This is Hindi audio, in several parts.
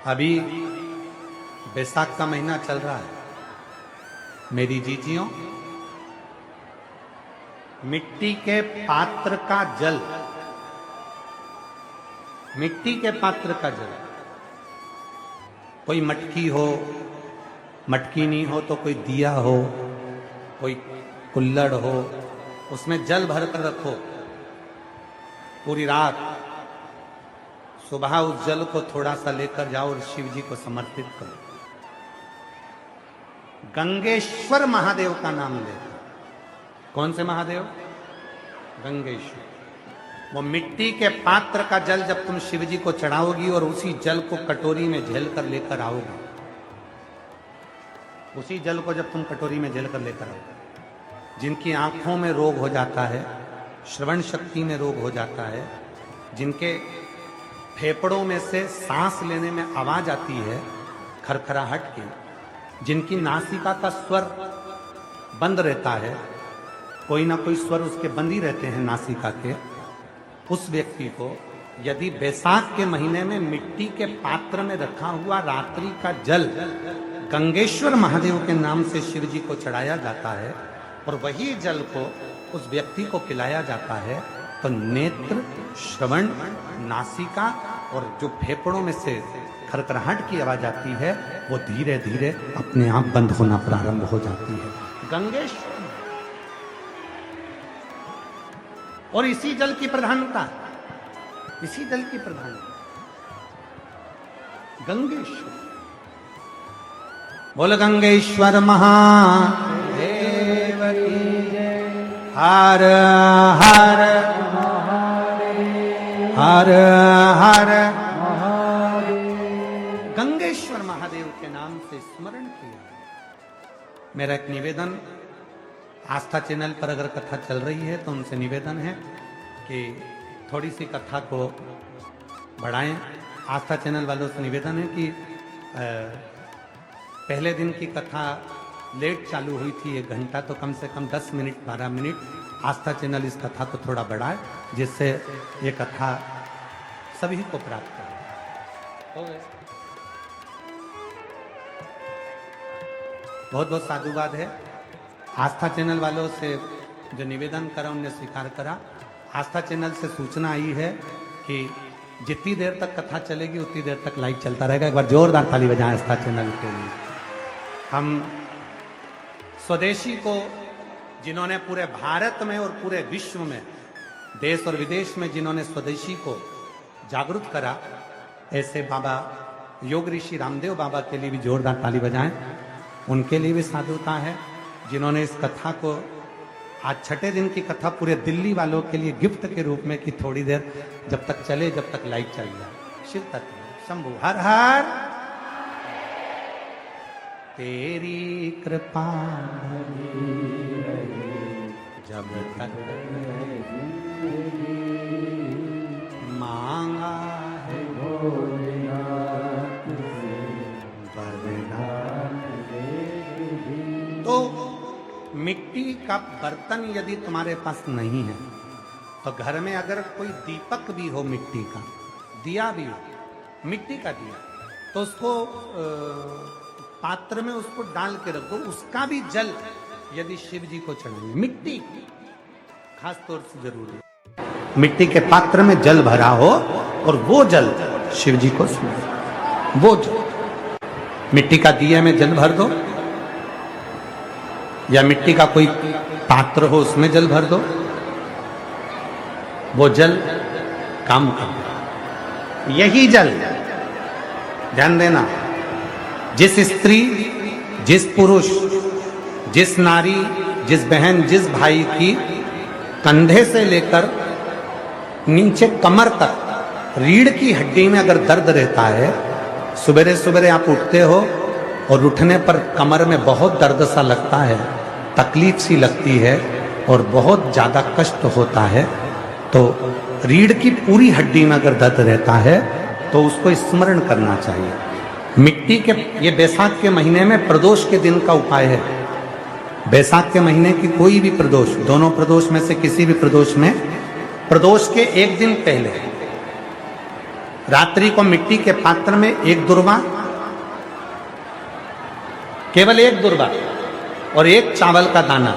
अभी बैसाख का महीना चल रहा है मेरी जीजियों। मिट्टी के पात्र का जल, मिट्टी के पात्र का जल, कोई मटकी हो, मटकी नहीं हो तो कोई दिया हो, कोई कुल्लड़ हो, उसमें जल भर कर रखो पूरी रात। सुबह उस जल को थोड़ा सा लेकर जाओ और शिव जी को समर्पित करो। गंगेश्वर महादेव का नाम लेकर। कौन से महादेव? गंगेश्वर। वो मिट्टी के पात्र का जल जब तुम शिव जी को चढ़ाओगी और उसी जल को कटोरी में झेल कर लेकर आओगे, उसी जल को जब तुम कटोरी में झेल कर लेकर आओगे, जिनकी आंखों में रोग हो जाता है, श्रवण शक्ति में रोग हो जाता है, जिनके फेफड़ों में से सांस लेने में आवाज आती है खरखराहट की, जिनकी नासिका का स्वर बंद रहता है, कोई ना कोई स्वर उसके बंद ही रहते हैं नासिका के, उस व्यक्ति को यदि बैसाख के महीने में मिट्टी के पात्र में रखा हुआ रात्रि का जल गंगेश्वर महादेव के नाम से शिव जी को चढ़ाया जाता है और वही जल को उस व्यक्ति को पिलाया जाता है, तो नेत्र, श्रवण, नासिका और जो फेफड़ों में से खरखराहट की आवाज आती है वो धीरे धीरे अपने आप बंद होना प्रारंभ हो जाती है। गंगेश्वर। और इसी जल की प्रधानता, इसी जल की प्रधानता गंगेश्वर। बोल गंगेश्वर महादेव की जय। हर हर हर हर महादेव। गंगेश्वर महादेव के नाम से स्मरण किया। मेरा एक निवेदन, आस्था चैनल पर अगर कथा चल रही है तो उनसे निवेदन है कि थोड़ी सी कथा को बढ़ाएं। आस्था चैनल वालों से निवेदन है कि पहले दिन की कथा लेट चालू हुई थी, 1 घंटा, तो कम से कम 10 मिनट 12 मिनट आस्था चैनल इस कथा को थोड़ा बढ़ाए, जिससे ये कथा सभी को प्राप्त करे। बहुत बहुत साधुवाद है। आस्था चैनल वालों से जो निवेदन करा उनने स्वीकार करा। आस्था चैनल से सूचना आई है कि जितनी देर तक कथा चलेगी उतनी देर तक लाइव चलता रहेगा। एक बार जोरदार ताली बजाएं आस्था चैनल के लिए। हम स्वदेशी को, जिन्होंने पूरे भारत में और पूरे विश्व में, देश और विदेश में जिन्होंने स्वदेशी को जागरूक करा, ऐसे बाबा योग ऋषि रामदेव बाबा के लिए भी जोरदार ताली बजाएं। उनके लिए भी साधुता है जिन्होंने इस कथा को, आज 6ठे दिन की कथा पूरे दिल्ली वालों के लिए गिफ्ट के रूप में कि थोड़ी देर जब तक चले, जब तक लाइव चल जाए। शिव तत्व शंभु हर हर। तेरी कृपा जब तक मांगा है तो मिट्टी का बर्तन यदि तुम्हारे पास नहीं है तो घर में अगर कोई दीपक भी हो, मिट्टी का दिया भी हो, मिट्टी का दिया, तो उसको पात्र में उसको डाल के रख दो। उसका भी जल यदि शिव जी को चढ़ाएंगे, मिट्टी खास तौर से जरूरी है, मिट्टी के पात्र में जल भरा हो और वो जल शिव जी को, वो जल मिट्टी का दिया में जल भर दो, या मिट्टी का कोई पात्र हो उसमें जल भर दो, वो जल काम कर। यही जल, ध्यान देना, जिस स्त्री, जिस पुरुष, जिस नारी, जिस बहन, जिस भाई की कंधे से लेकर नीचे कमर तक रीढ़ की हड्डी में अगर दर्द रहता है, सवेरे सवेरे आप उठते हो और उठने पर कमर में बहुत दर्द सा लगता है, तकलीफ सी लगती है और बहुत ज्यादा कष्ट होता है, तो रीढ़ की पूरी हड्डी में अगर दर्द रहता है तो उसको स्मरण करना चाहिए। मिट्टी के, ये बैसाख के महीने में प्रदोष के दिन का उपाय है। बैसाख के महीने की कोई भी प्रदोष, दोनों प्रदोष में से किसी भी प्रदोष में, प्रदोष के 1 दिन पहले रात्रि को मिट्टी के पात्र में एक दुर्वा, केवल एक दुर्वा और एक चावल का दाना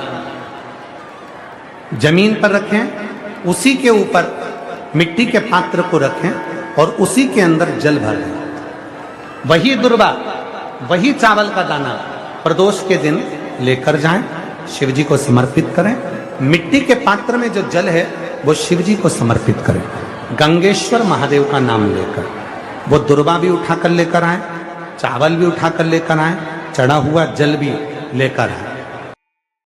जमीन पर रखें, उसी के ऊपर मिट्टी के पात्र को रखें और उसी के अंदर जल भर दें। वही दुर्वा, वही चावल का दाना प्रदोष के दिन लेकर जाएं, शिव जी को समर्पित करें। मिट्टी के पात्र में जो जल है वो शिव जी को समर्पित करें, गंगेश्वर महादेव का नाम लेकर। वो दुर्वा भी उठाकर लेकर आए, चावल भी उठाकर लेकर आए, चढ़ा हुआ जल भी लेकर आए।